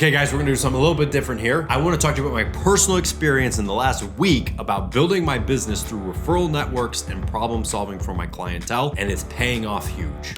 Okay guys, we're gonna do something a little bit different here. I wanna talk to you about my personal experience in the last week about building my business through referral networks and problem solving for my clientele, and it's paying off huge.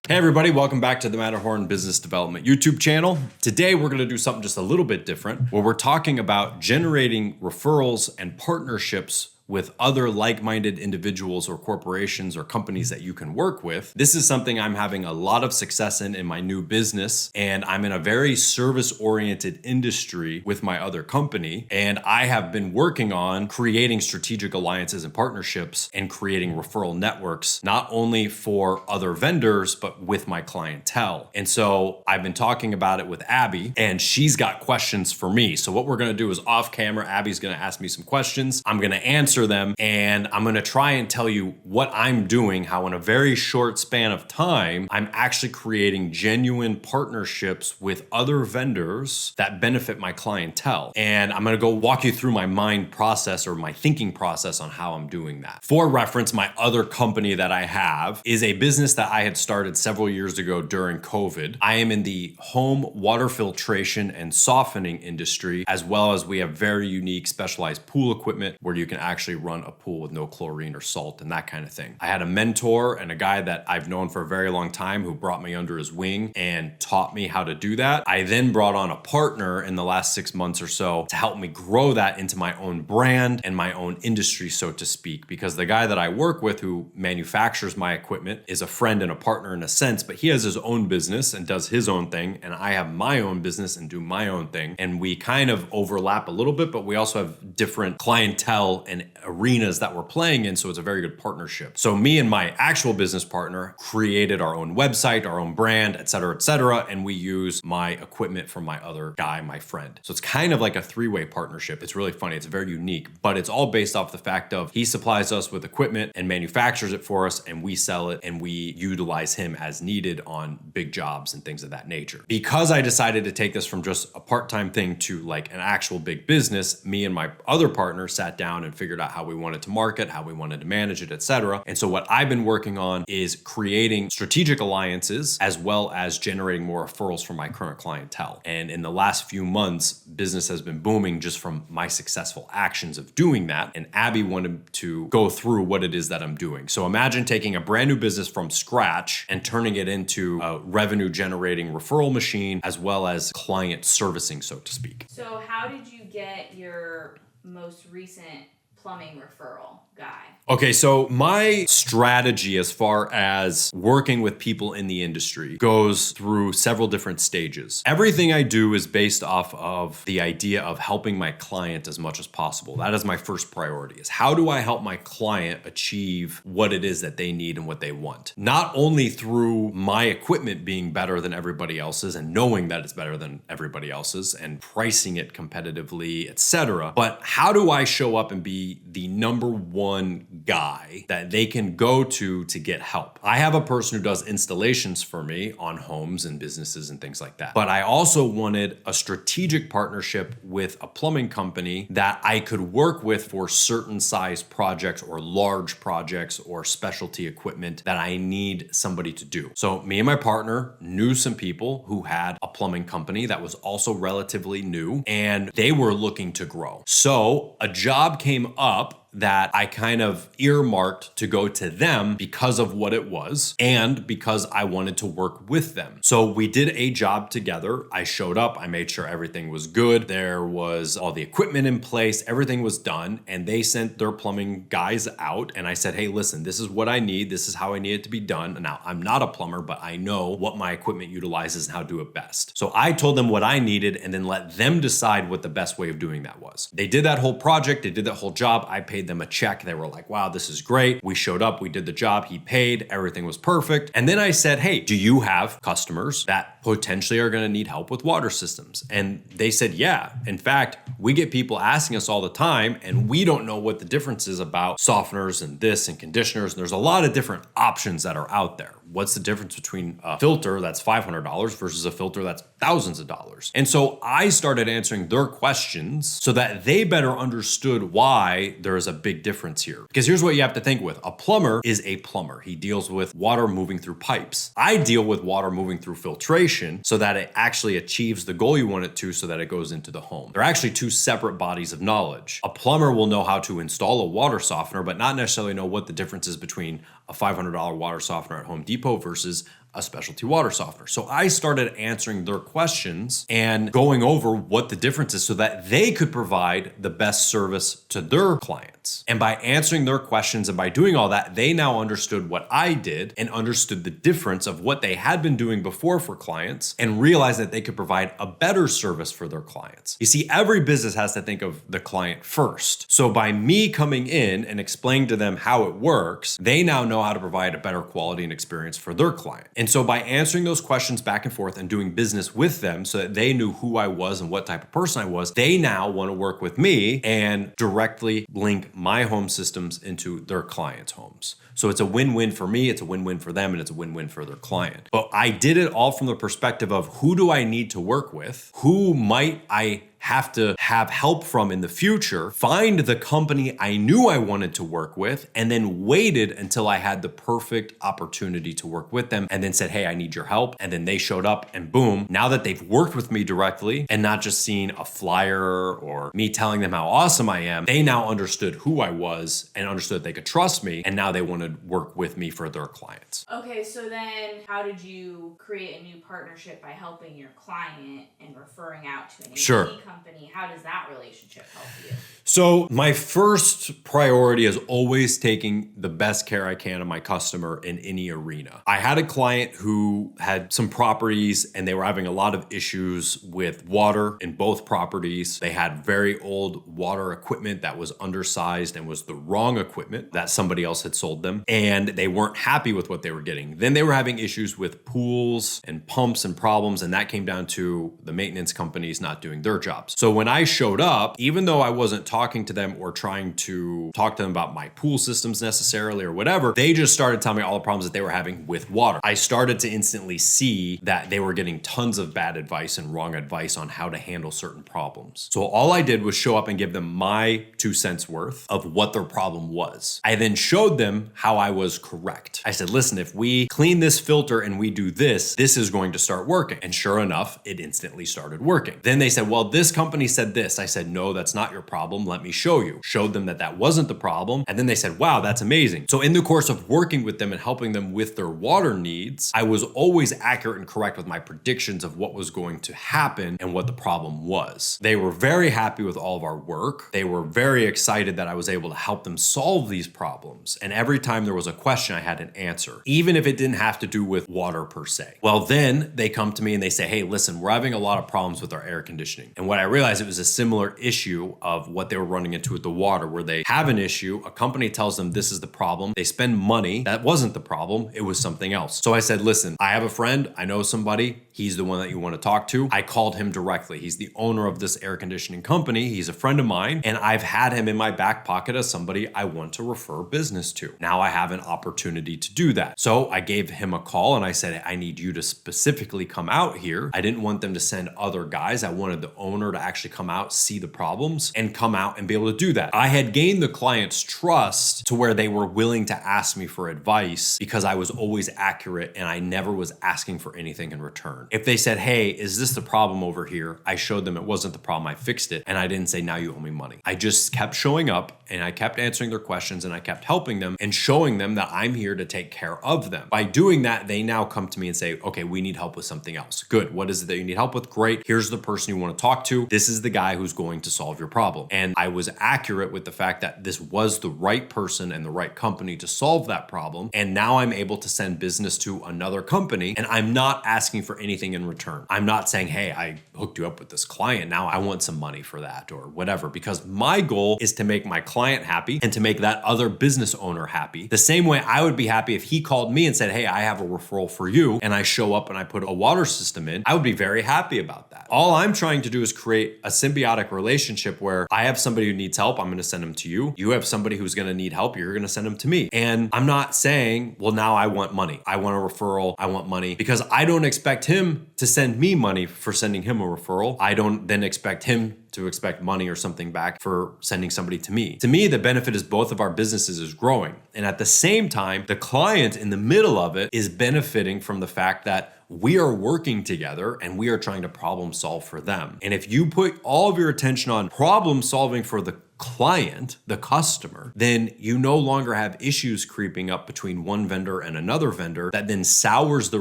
Hey everybody, welcome back to the Matterhorn Business Development YouTube channel. Today we're gonna do something just a little bit different, where we're talking about generating referrals and partnerships with other like-minded individuals or corporations or companies that you can work with. This is something I'm having a lot of success in my new business, and I'm in a very service-oriented industry with my other company, and I have been working on creating strategic alliances and partnerships and creating referral networks, not only for other vendors, but with my clientele. And so I've been talking about it with Abby, and she's got questions for me. So what we're gonna do is off camera, Abby's gonna ask me some questions. I'm gonna answer them, and I'm gonna try and tell you what I'm doing, how in a very short span of time, I'm actually creating genuine partnerships with other vendors that benefit my clientele. And I'm gonna go walk you through my mind process or my thinking process on how I'm doing that. For reference, my other company that I have is a business that I had started several years ago during COVID. I am in the home water filtration and softening industry, as well as we have very unique specialized pool equipment where you can actually run a pool with no chlorine or salt and that kind of thing. I had a mentor and a guy that I've known for a very long time who brought me under his wing and taught me how to do that. I then brought on a partner in the last 6 months or so to help me grow that into my own brand and my own industry, so to speak, because the guy that I work with who manufactures my equipment is a friend and a partner in a sense, but he has his own business and does his own thing, and I have my own business and do my own thing, and we kind of overlap a little bit, but we also have different clientele and arenas that we're playing in, so it's a very good partnership. So me and my actual business partner created our own website, our own brand, et cetera, and we use my equipment from my other guy, my friend. So it's kind of like a three-way partnership. It's really funny, it's very unique, but it's all based off the fact of he supplies us with equipment and manufactures it for us, and we sell it and we utilize him as needed on big jobs and things of that nature. Because I decided to take this from just a part-time thing to like an actual big business, me and my other partner sat down and figured out how we wanted to market, how we wanted to manage it, etc. And so what I've been working on is creating strategic alliances as well as generating more referrals from my current clientele. And in the last few months, business has been booming just from my successful actions of doing that. And Abby wanted to go through what it is that I'm doing. So imagine taking a brand new business from scratch and turning it into a revenue generating referral machine as well as client servicing, so to speak. So how did you get your most recent plumbing referral guy? Okay, so my strategy as far as working with people in the industry goes through several different stages. Everything I do is based off of the idea of helping my client as much as possible. That is my first priority, is how do I help my client achieve what it is that they need and what they want? Not only through my equipment being better than everybody else's and knowing that it's better than everybody else's and pricing it competitively, etc., but how do I show up and be the number one guy that they can go to get help? I have a person who does installations for me on homes and businesses and things like that. But I also wanted a strategic partnership with a plumbing company that I could work with for certain size projects or large projects or specialty equipment that I need somebody to do. So me and my partner knew some people who had a plumbing company that was also relatively new, and they were looking to grow. So a job came up that I kind of earmarked to go to them because of what it was and because I wanted to work with them. So we did a job together. I showed up, I made sure everything was good. There was all the equipment in place, everything was done, and they sent their plumbing guys out. And I said, hey, listen, this is what I need. This is how I need it to be done. Now, I'm not a plumber, but I know what my equipment utilizes and how to do it best. So I told them what I needed and then let them decide what the best way of doing that was. They did that whole project, they did that whole job. I paid them a check. They were like, wow, this is great. We showed up, we did the job, he paid, everything was perfect. And then I said, hey, do you have customers that potentially are going to need help with water systems. And they said, yeah. In fact, we get people asking us all the time, and we don't know what the difference is about softeners and this and conditioners. And there's a lot of different options that are out there. What's the difference between a filter that's $500 versus a filter that's thousands of dollars? And so I started answering their questions so that they better understood why there is a big difference here. Because here's what you have to think with. A plumber is a plumber. He deals with water moving through pipes. I deal with water moving through filtration so that it actually achieves the goal you want it to so that it goes into the home. They're actually two separate bodies of knowledge. A plumber will know how to install a water softener, but not necessarily know what the difference is between a $500 water softener at Home Depot versus a specialty water softener. So I started answering their questions and going over what the difference is so that they could provide the best service to their clients. And by answering their questions and by doing all that, they now understood what I did and understood the difference of what they had been doing before for clients and realized that they could provide a better service for their clients. You see, every business has to think of the client first. So by me coming in and explaining to them how it works, they now know how to provide a better quality and experience for their client. And so by answering those questions back and forth and doing business with them so that they knew who I was and what type of person I was, they now want to work with me and directly link my home systems into their clients' homes. So it's a win-win for me, it's a win-win for them, and it's a win-win for their client. But I did it all from the perspective of who do I need to work with? Who might I have to have help from in the future, find the company I knew I wanted to work with, and then waited until I had the perfect opportunity to work with them, and then said, hey, I need your help. And then they showed up, and boom, now that they've worked with me directly and not just seen a flyer or me telling them how awesome I am, they now understood who I was and understood they could trust me, and now they want to work with me for their clients. Okay, so then how did you create a new partnership by helping your client and referring out to an AV company? How does that relationship help you? So my first priority is always taking the best care I can of my customer in any arena. I had a client who had some properties and they were having a lot of issues with water in both properties. They had very old water equipment that was undersized and was the wrong equipment that somebody else had sold them. And they weren't happy with what they were getting. Then they were having issues with pools and pumps and problems. And that came down to the maintenance companies not doing their jobs. So when I showed up, even though I wasn't talking to them or trying to talk to them about my pool systems necessarily or whatever, they just started telling me all the problems that they were having with water. I started to instantly see that they were getting tons of bad advice and wrong advice on how to handle certain problems. So all I did was show up and give them my 2 cents worth of what their problem was. I then showed them how I was correct. I said, listen, if we clean this filter and we do this, this is going to start working. And sure enough, it instantly started working. Then they said, well, this company said this. I said, no, that's not your problem. Let me show you. Showed them that that wasn't the problem. And then they said, wow, that's amazing. So in the course of working with them and helping them with their water needs, I was always accurate and correct with my predictions of what was going to happen and what the problem was. They were very happy with all of our work. They were very excited that I was able to help them solve these problems. And every time there was a question, I had an answer, even if it didn't have to do with water per se. Well, then they come to me and they say, hey, listen, we're having a lot of problems with our air conditioning. And what I realized, it was a similar issue of what they were running into with the water, where they have an issue, a company tells them this is the problem, they spend money, that wasn't the problem, it was something else. So I said, listen, I have a friend, I know somebody, he's the one that you want to talk to. I called him directly. He's the owner of this air conditioning company. He's a friend of mine, and I've had him in my back pocket as somebody I want to refer business to. Now I have an opportunity to do that. So I gave him a call and I said, I need you to specifically come out here. I didn't want them to send other guys. I wanted the owner to actually come out, see the problems, and come out and be able to do that. I had gained the client's trust to where they were willing to ask me for advice because I was always accurate and I never was asking for anything in return. If they said, hey, is this the problem over here? I showed them it wasn't the problem. I fixed it. And I didn't say, now you owe me money. I just kept showing up and I kept answering their questions and I kept helping them and showing them that I'm here to take care of them. By doing that, they now come to me and say, okay, we need help with something else. Good. What is it that you need help with? Great. Here's the person you want to talk to. to, this is the guy who's going to solve your problem. And I was accurate with the fact that this was the right person and the right company to solve that problem. And now I'm able to send business to another company, and I'm not asking for anything in return. I'm not saying, hey, I hooked you up with this client, now I want some money for that or whatever, because my goal is to make my client happy and to make that other business owner happy. The same way I would be happy if he called me and said, hey, I have a referral for you, and I show up and I put a water system in, I would be very happy about that. All I'm trying to do is create a symbiotic relationship where I have somebody who needs help, I'm going to send them to you. You have somebody who's going to need help, you're going to send them to me. And I'm not saying, well, now I want money. I want a referral. I want money, because I don't expect him to send me money for sending him a referral. I don't then expect him to expect money or something back for sending somebody to me. To me, the benefit is both of our businesses is growing. And at the same time, the client in the middle of it is benefiting from the fact that we are working together and we are trying to problem solve for them. And if you put all of your attention on problem solving for the client, the customer, then you no longer have issues creeping up between one vendor and another vendor that then sours the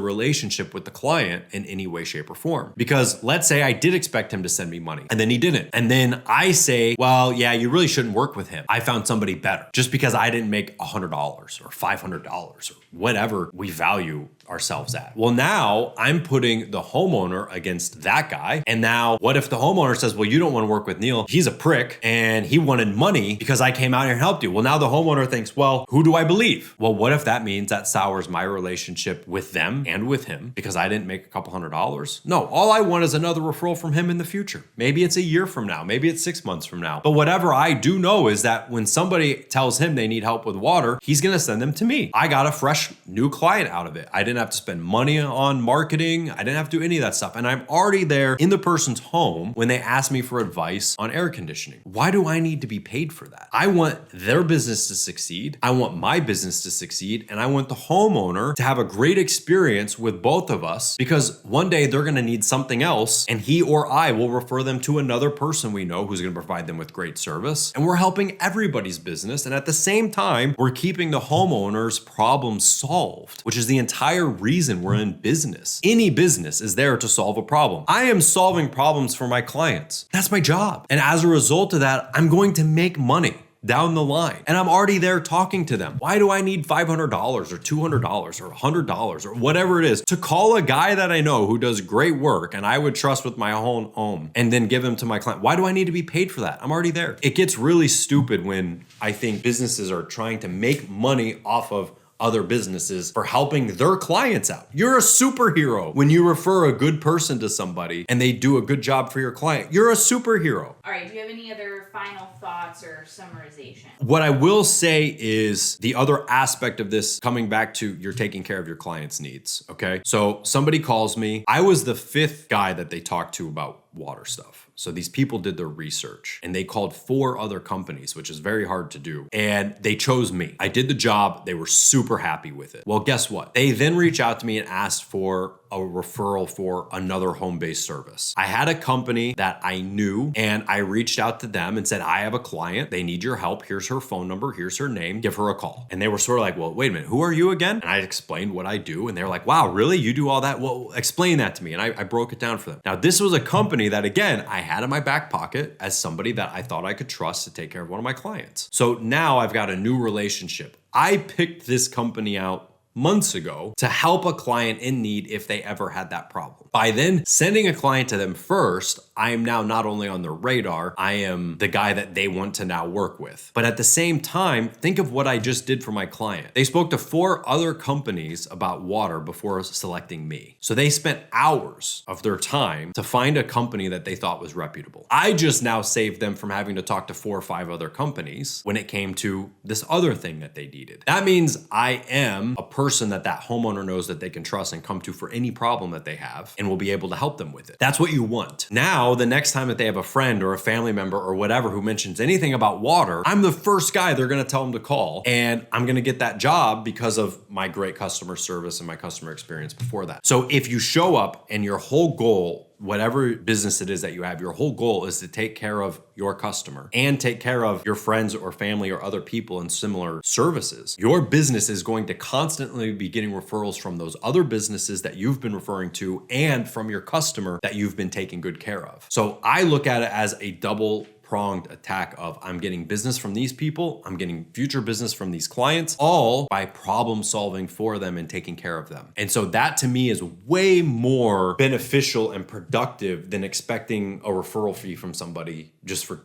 relationship with the client in any way, shape, or form. Because let's say I did expect him to send me money and then he didn't. And then I say, well, yeah, you really shouldn't work with him. I found somebody better just because I didn't make $100 or $500 or whatever we value ourselves at. Well, now I'm putting the homeowner against that guy. And now what if the homeowner says, well, you don't want to work with Neil. He's a prick and he wanted money because I came out here and helped you. Well, now the homeowner thinks, well, who do I believe? Well, what if that means that sours my relationship with them and with him because I didn't make a couple $100? No, all I want is another referral from him in the future. Maybe it's a year from now. Maybe it's 6 months from now. But whatever I do know is that when somebody tells him they need help with water, he's going to send them to me. I got a fresh new client out of it. I didn't have to spend money on marketing. I didn't have to do any of that stuff. And I'm already there in the person's home when they ask me for advice on air conditioning. Why do I need to be paid for that? I want their business to succeed. I want my business to succeed. And I want the homeowner to have a great experience with both of us, because one day they're going to need something else and he or I will refer them to another person we know who's going to provide them with great service. And we're helping everybody's business. And at the same time, we're keeping the homeowner's problem solved, which is the entire reason we're in business. Any business is there to solve a problem. I am solving problems for my clients. That's my job. And as a result of that, I'm going to make money down the line. And I'm already there talking to them. Why do I need $500 or $200 or $100 or whatever it is to call a guy that I know who does great work and I would trust with my own home and then give him to my client? Why do I need to be paid for that? I'm already there. It gets really stupid when I think businesses are trying to make money off of other businesses for helping their clients out. You're a superhero when you refer a good person to somebody and they do a good job for your client. You're a superhero. All right, do you have any other final thoughts or summarization? What I will say is the other aspect of this, coming back to you're taking care of your client's needs, okay? So somebody calls me. I was the 5th guy that they talked to about water stuff. So these people did their research and they called 4 other companies, which is very hard to do. And they chose me. I did the job. They were super happy with it. Well, guess what? They then reached out to me and asked for a referral for another home-based service. I had a company that I knew and I reached out to them and said, I have a client. They need your help. Here's her phone number. Here's her name. Give her a call. And they were sort of like, well, wait a minute. Who are you again? And I explained what I do. And they were like, wow, really? You do all that? Well, explain that to me. And I broke it down for them. Now, this was a company that, again, I had in my back pocket as somebody that I thought I could trust to take care of one of my clients. So now I've got a new relationship. I picked this company out months ago to help a client in need if they ever had that problem. By then sending a client to them first, I am now not only on their radar, I am the guy that they want to now work with. But at the same time, think of what I just did for my client. They spoke to 4 other companies about water before selecting me. So they spent hours of their time to find a company that they thought was reputable. I just now saved them from having to talk to 4 or 5 other companies when it came to this other thing that they needed. That means I am a person that homeowner knows that they can trust and come to for any problem that they have and will be able to help them with it. That's what you want. Now, the next time that they have a friend or a family member or whatever who mentions anything about water, I'm the first guy they're going to tell them to call, and I'm going to get that job because of my great customer service and my customer experience before that. So if you show up and your whole goal whatever business it is that you have, your whole goal is to take care of your customer and take care of your friends or family or other people in similar services. Your business is going to constantly be getting referrals from those other businesses that you've been referring to and from your customer that you've been taking good care of. So I look at it as a double-pronged attack of I'm getting business from these people, I'm getting future business from these clients, all by problem solving for them and taking care of them. And so that to me is way more beneficial and productive than expecting a referral fee from somebody just for,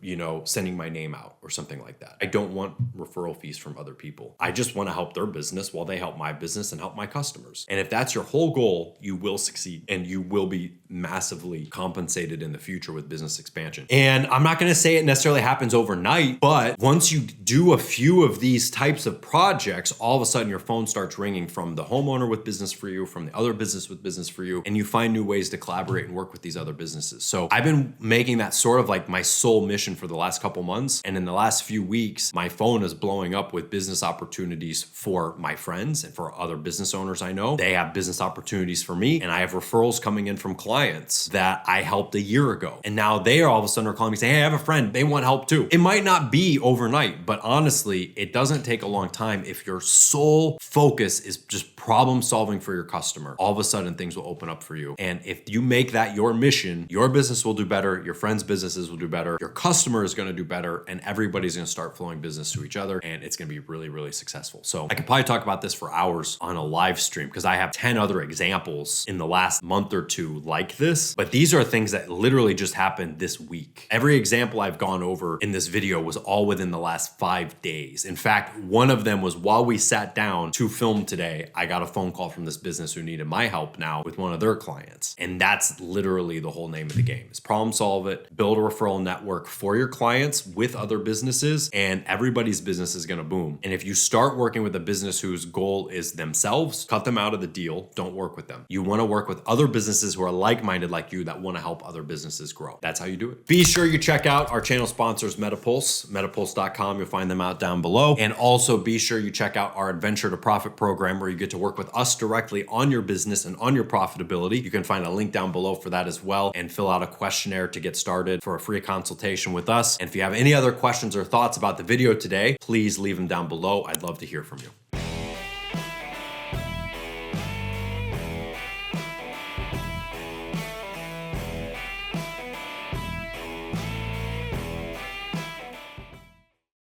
sending my name out or something like that. I don't want referral fees from other people. I just want to help their business while they help my business and help my customers. And if that's your whole goal, you will succeed and you will be massively compensated in the future with business expansion. And I'm not going to say it necessarily happens overnight, but once you do a few of these types of projects, all of a sudden your phone starts ringing from the homeowner with business for you, from the other business with business for you, and you find new ways to collaborate and work with these other businesses. So I've been making that sort of like my sole mission for the last couple months. And in the last few weeks, my phone is blowing up with business opportunities for my friends and for other business owners I know. They have business opportunities for me, and I have referrals coming in from clients that I helped a year ago. And now they are all of a sudden are calling me saying, hey, I have a friend, they want help too. It might not be overnight, but honestly, it doesn't take a long time. If your sole focus is just problem solving for your customer, all of a sudden things will open up for you. And if you make that your mission, your business will do better, your friends' businesses will do better, your customer is going to do better, and everybody's going to start flowing business to each other, and it's going to be really, really successful. So I could probably talk about this for hours on a live stream because I have 10 other examples in the last month or two like this, but these are things that literally just happened this week. Every example I've gone over in this video was all within the last 5 days. In fact, one of them was while we sat down to film today, I got a phone call from this business who needed my help now with one of their clients. And that's literally the whole name of the game is problem solve it, build a referral network for your clients with other businesses, and everybody's business is going to boom. And if you start working with a business whose goal is themselves, cut them out of the deal. Don't work with them. You want to work with other businesses who are like-minded like you that want to help other businesses grow. That's how you do it. Be sure you check out our channel sponsors, MetaPulse, metapulse.com. You'll find them out down below. And also be sure you check out our Adventure to Profit program where you get to work with us directly on your business and on your profitability. You can find a link down below for that as well and fill out a questionnaire to get started for a free consultation with us. And if you have any other questions or thoughts about the video today, please leave them down below. I'd love to hear from you.